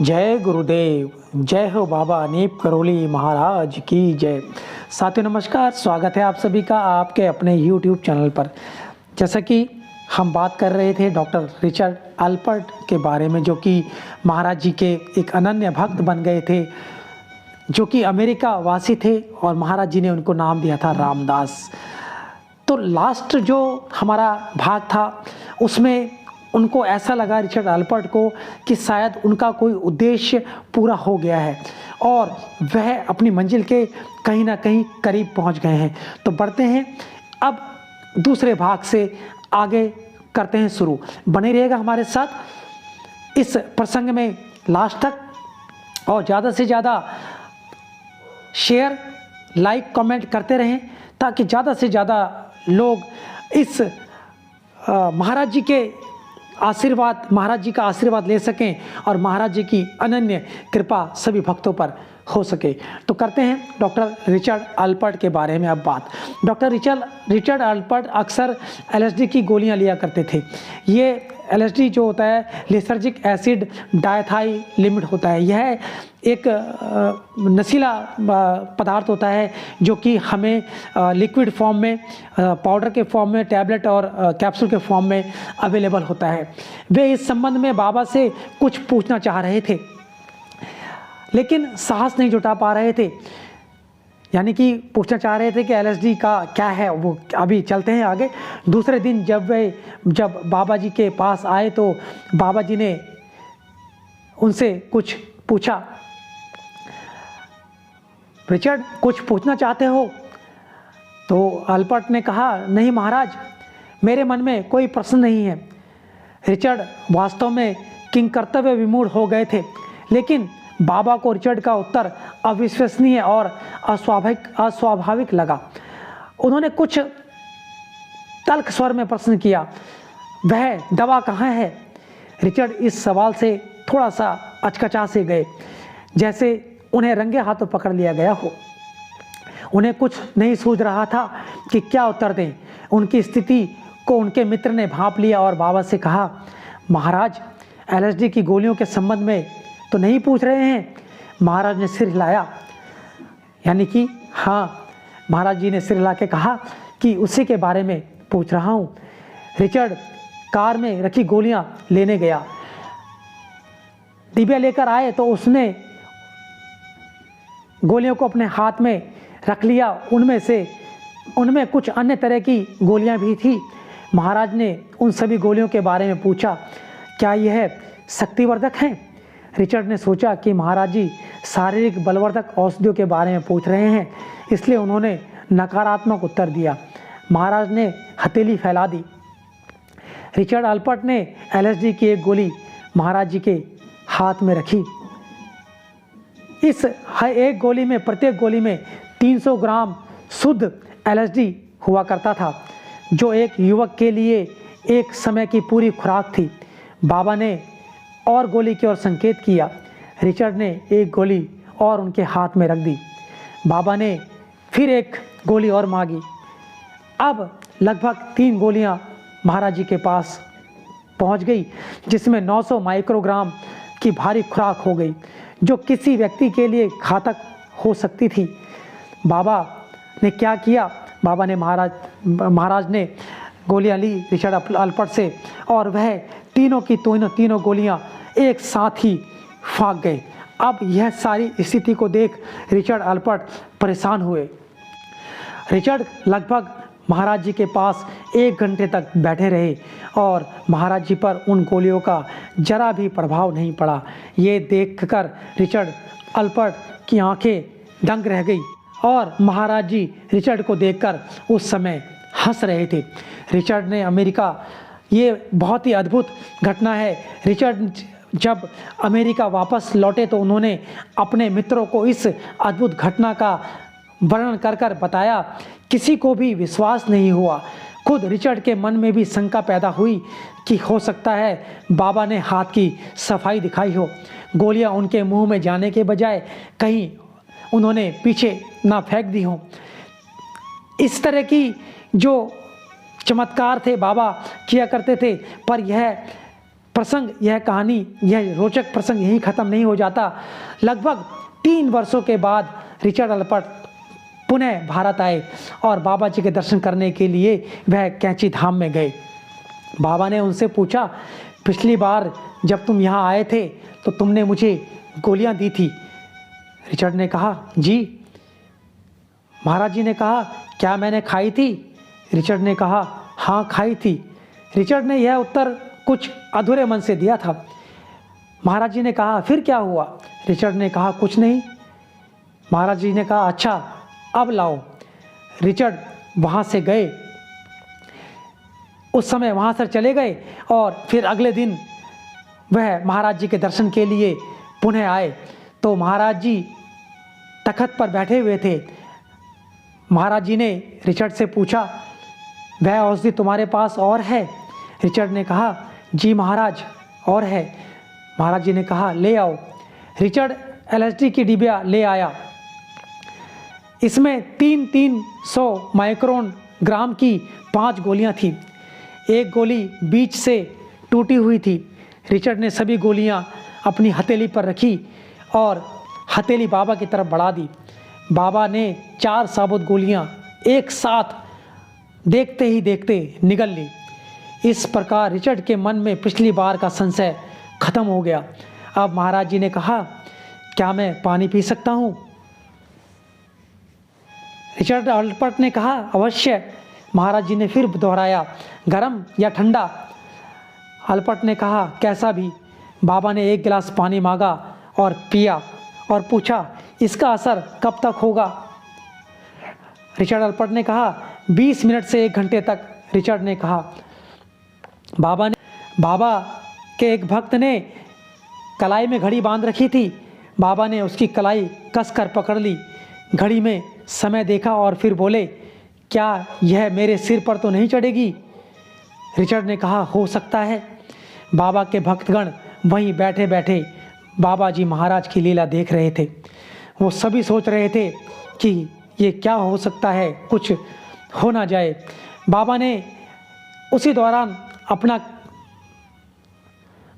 जय गुरुदेव, जय हो बाबा नीप करोली महाराज की जय। साथियों नमस्कार, स्वागत है आप सभी का आपके अपने YouTube चैनल पर। जैसा कि हम बात कर रहे थे डॉक्टर रिचर्ड अल्पर्ट के बारे में, जो कि महाराज जी के एक अनन्य भक्त बन गए थे, जो कि अमेरिका वासी थे और महाराज जी ने उनको नाम दिया था रामदास। तो लास्ट जो हमारा भाग था उसमें उनको ऐसा लगा, रिचर्ड अल्पर्ट को, कि शायद उनका कोई उद्देश्य पूरा हो गया है और वह अपनी मंजिल के कहीं ना कहीं करीब पहुंच गए हैं। तो बढ़ते हैं अब दूसरे भाग से आगे करते हैं शुरू। बने रहिएगा हमारे साथ इस प्रसंग में लास्ट तक और ज़्यादा से ज़्यादा शेयर लाइक कमेंट करते रहें ताकि ज़्यादा से ज़्यादा लोग इस महाराज जी के आशीर्वाद, महाराज जी का आशीर्वाद ले सकें और महाराज जी की अनन्य कृपा सभी भक्तों पर हो सके। तो करते हैं डॉक्टर रिचर्ड अल्पर्ट के बारे में अब बात। डॉक्टर रिचर्ड अल्पर्ट अक्सर LSD की गोलियां लिया करते थे। ये LSD जो होता है लिसर्जिक एसिड डायथाइलिमिड होता है। यह एक नशीला पदार्थ होता है जो कि हमें लिक्विड फॉर्म में, पाउडर के फॉर्म में, टैबलेट और कैप्सूल के फॉर्म में अवेलेबल होता है। वे इस संबंध में बाबा से कुछ पूछना चाह रहे थे लेकिन साहस नहीं जुटा पा रहे थे। यानी कि पूछना चाह रहे थे कि LSD का क्या है वो। अभी चलते हैं आगे। दूसरे दिन जब बाबा जी के पास आए तो बाबा जी ने उनसे कुछ पूछा, रिचर्ड कुछ पूछना चाहते हो? तो अल्पर्ट ने कहा, नहीं महाराज, मेरे मन में कोई प्रश्न नहीं है। रिचर्ड वास्तव में किंग कर्तव्य विमूढ़ हो गए थे, लेकिन बाबा को रिचर्ड का उत्तर अविश्वसनीय और अस्वाभाविक लगा। उन्होंने कुछ तल्ख स्वर में प्रश्न किया, वह दवा कहाँ है? रिचर्ड इस सवाल से थोड़ा सा अचकचा से गए, जैसे उन्हें रंगे हाथों पकड़ लिया गया हो। उन्हें कुछ नहीं सूझ रहा था कि क्या उत्तर दें। उनकी स्थिति को उनके मित्र ने भांप लिया और बाबा से कहा, महाराज, LSD की गोलियों के संबंध में तो नहीं पूछ रहे हैं? महाराज ने सिर हिलाया, यानी कि हाँ। महाराज जी ने सिर हिला के कहा कि उसी के बारे में पूछ रहा हूँ। रिचर्ड कार में रखी गोलियां लेने गया। डिबिया लेकर आए तो उसने गोलियों को अपने हाथ में रख लिया। उनमें कुछ अन्य तरह की गोलियां भी थी। महाराज ने उन सभी गोलियों के बारे में पूछा, क्या यह शक्तिवर्धक हैं? रिचर्ड ने सोचा कि महाराज जी शारीरिक बलवर्धक औषधियों के बारे में पूछ रहे हैं, इसलिए उन्होंने नकारात्मक उत्तर दिया। महाराज ने हथेली फैला दी। रिचर्ड अल्पर्ट ने LSD की एक गोली महाराज जी के हाथ में रखी। इस एक गोली में, प्रत्येक गोली में 300 ग्राम शुद्ध LSD हुआ करता था, जो एक युवक के लिए एक समय की पूरी खुराक थी। बाबा ने और गोली की ओर संकेत किया। रिचर्ड ने एक गोली और उनके हाथ में रख दी। बाबा ने फिर एक गोली और मांगी। अब लगभग 3 गोलियां महाराज जी के पास पहुंच गई, जिसमें 900 माइक्रोग्राम की भारी खुराक हो गई, जो किसी व्यक्ति के लिए घातक हो सकती थी। बाबा ने क्या किया? बाबा ने महाराज ने गोलियां ली रिचर्ड अल्पर्ट से और वह तीनों की तीनों गोलियां एक साथ ही फाँक गए। अब यह सारी स्थिति को देख रिचर्ड अल्पर्ट परेशान हुए। रिचर्ड लगभग महाराज जी के पास 1 घंटे तक बैठे रहे और महाराज जी पर उन गोलियों का जरा भी प्रभाव नहीं पड़ा। ये देखकर रिचर्ड अल्पर्ट की आंखें दंग रह गई और महाराज जी रिचर्ड को देखकर उस समय हंस रहे थे। रिचर्ड ने ये बहुत ही अद्भुत घटना है। रिचर्ड जब अमेरिका वापस लौटे तो उन्होंने अपने मित्रों को इस अद्भुत घटना का वर्णन कर बताया। किसी को भी विश्वास नहीं हुआ। खुद रिचर्ड के मन में भी शंका पैदा हुई कि हो सकता है बाबा ने हाथ की सफाई दिखाई हो। गोलियां उनके मुंह में जाने के बजाय कहीं उन्होंने पीछे ना फेंक दी हो। इस तरह की जो चमत्कार थे बाबा किया करते थे, पर यह प्रसंग, यह कहानी, यह रोचक प्रसंग यहीं ख़त्म नहीं हो जाता। लगभग 3 वर्षों के बाद रिचर्ड अलपर्ट पुनः भारत आए और बाबा जी के दर्शन करने के लिए वह कैंची धाम में गए। बाबा ने उनसे पूछा, पिछली बार जब तुम यहाँ आए थे तो तुमने मुझे गोलियाँ दी थी। रिचर्ड ने कहा, जी। महाराज जी ने कहा, क्या मैंने खाई थी? रिचर्ड ने कहा, हाँ खाई थी। रिचर्ड ने यह उत्तर कुछ अधूरे मन से दिया था। महाराज जी ने कहा, फिर क्या हुआ? रिचर्ड ने कहा, कुछ नहीं। महाराज जी ने कहा, अच्छा अब लाओ। रिचर्ड वहाँ से गए, उस समय वहाँ से चले गए और फिर अगले दिन वह महाराज जी के दर्शन के लिए पुनः आए तो महाराज जी तख्त पर बैठे हुए थे। महाराज जी ने रिचर्ड से पूछा, वह औषधि तुम्हारे पास और है? रिचर्ड ने कहा, जी महाराज और है। महाराज जी ने कहा, ले आओ। रिचर्ड LSD की डिबिया ले आया। इसमें 300 माइक्रोन ग्राम की 5 गोलियां थी। एक गोली बीच से टूटी हुई थी। रिचर्ड ने सभी गोलियां अपनी हथेली पर रखी और हथेली बाबा की तरफ बढ़ा दी। बाबा ने 4 साबुत गोलियां एक साथ देखते ही देखते निगल ली। इस प्रकार रिचर्ड के मन में पिछली बार का संशय खत्म हो गया। अब महाराज जी ने कहा, क्या मैं पानी पी सकता हूँ? रिचर्ड अलपर्ट ने कहा, अवश्य। महाराज जी ने फिर दोहराया, गरम या ठंडा? अलपर्ट ने कहा, कैसा भी। बाबा ने 1 गिलास पानी मांगा और पिया और पूछा, इसका असर कब तक होगा? रिचर्ड अलपर्ट ने कहा, 20 मिनट से 1 घंटे तक। रिचर्ड ने कहा, बाबा के एक भक्त ने कलाई में घड़ी बांध रखी थी। बाबा ने उसकी कलाई कसकर पकड़ ली, घड़ी में समय देखा और फिर बोले, क्या यह मेरे सिर पर तो नहीं चढ़ेगी? रिचर्ड ने कहा, हो सकता है। बाबा के भक्तगण वहीं बैठे बैठे बाबा जी महाराज की लीला देख रहे थे। वो सभी सोच रहे थे कि ये क्या हो सकता है, कुछ हो ना जाए। बाबा ने उसी दौरान अपना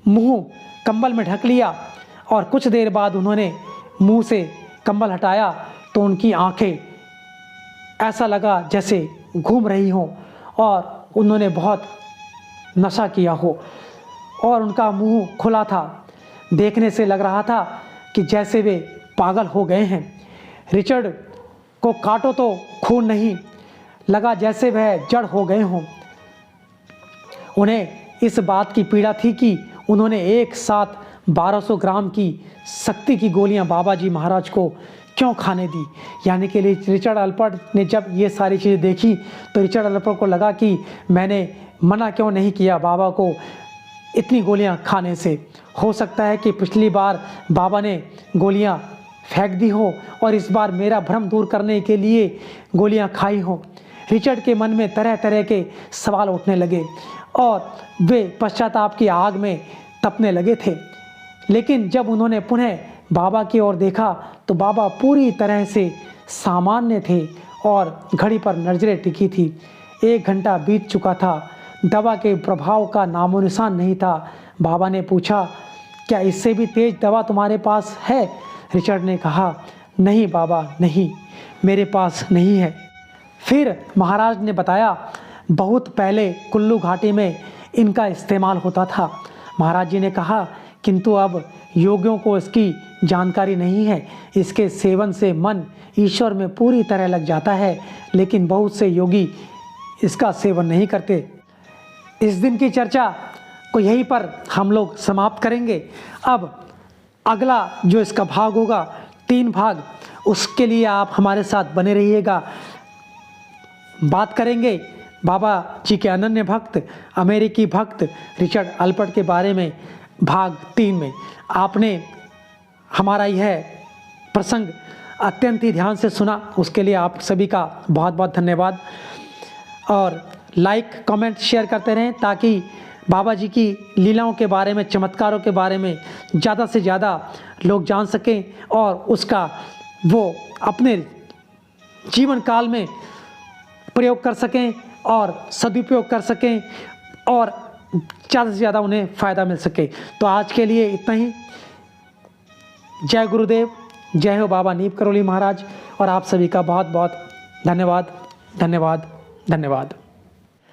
मुंह कंबल में ढक लिया और कुछ देर बाद उन्होंने मुंह से कंबल हटाया तो उनकी आंखें ऐसा लगा जैसे घूम रही हों और उन्होंने बहुत नशा किया हो और उनका मुंह खुला था। देखने से लग रहा था कि जैसे वे पागल हो गए हैं। रिचर्ड को काटो तो खून नहीं लगा, जैसे वह जड़ हो गए हों। उन्हें इस बात की पीड़ा थी कि उन्होंने एक साथ 1200 ग्राम की शक्ति की गोलियां बाबा जी महाराज को क्यों खाने दी। यानी कि रिचर्ड अलपर्ट ने जब ये सारी चीज़ें देखी तो रिचर्ड अलपर्ट को लगा कि मैंने मना क्यों नहीं किया बाबा को इतनी गोलियां खाने से। हो सकता है कि पिछली बार बाबा ने गोलियां फेंक दी हो और इस बार मेरा भ्रम दूर करने के लिए गोलियां खाई हो। रिचर्ड के मन में तरह तरह के सवाल उठने लगे और वे पश्चाताप की आग में तपने लगे थे। लेकिन जब उन्होंने पुनः बाबा की ओर देखा तो बाबा पूरी तरह से सामान्य थे और घड़ी पर नजरें टिकी थी। 1 घंटा बीत चुका था, दवा के प्रभाव का नामो निशान नहीं था। बाबा ने पूछा, क्या इससे भी तेज दवा तुम्हारे पास है? रिचर्ड ने कहा, नहीं बाबा नहीं, मेरे पास नहीं है। फिर महाराज ने बताया, बहुत पहले कुल्लू घाटी में इनका इस्तेमाल होता था। महाराज जी ने कहा, किंतु अब योगियों को इसकी जानकारी नहीं है। इसके सेवन से मन ईश्वर में पूरी तरह लग जाता है, लेकिन बहुत से योगी इसका सेवन नहीं करते। इस दिन की चर्चा को यहीं पर हम लोग समाप्त करेंगे। अब अगला जो इसका भाग होगा, 3 भाग, उसके लिए आप हमारे साथ बने रहिएगा। बात करेंगे बाबा जी के अनन्य भक्त, अमेरिकी भक्त रिचर्ड अलपर्ट के बारे में भाग 3 में। आपने हमारा यह प्रसंग अत्यंत ही ध्यान से सुना, उसके लिए आप सभी का बहुत बहुत धन्यवाद। और लाइक कमेंट शेयर करते रहें ताकि बाबा जी की लीलाओं के बारे में, चमत्कारों के बारे में ज़्यादा से ज़्यादा लोग जान सकें और उसका वो अपने जीवन काल में प्रयोग कर सकें और सदुपयोग कर सकें और ज़्यादा से ज़्यादा उन्हें फ़ायदा मिल सके। तो आज के लिए इतना ही। जय गुरुदेव, जय हो बाबा नीम करोली महाराज, और आप सभी का बहुत बहुत धन्यवाद धन्यवाद धन्यवाद।